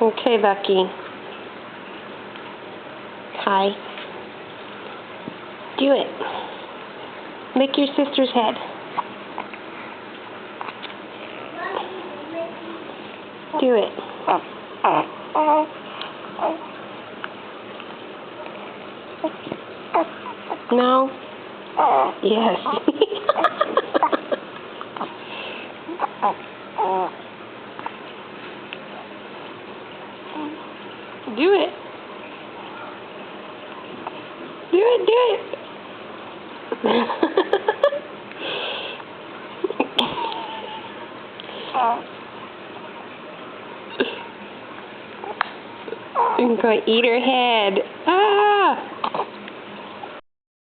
Okay, Lucky. Hi. Do it. Lick your sister's head. Do it. No? Yes. Do it. Do it, do it. I'm going to eat her head. Ah.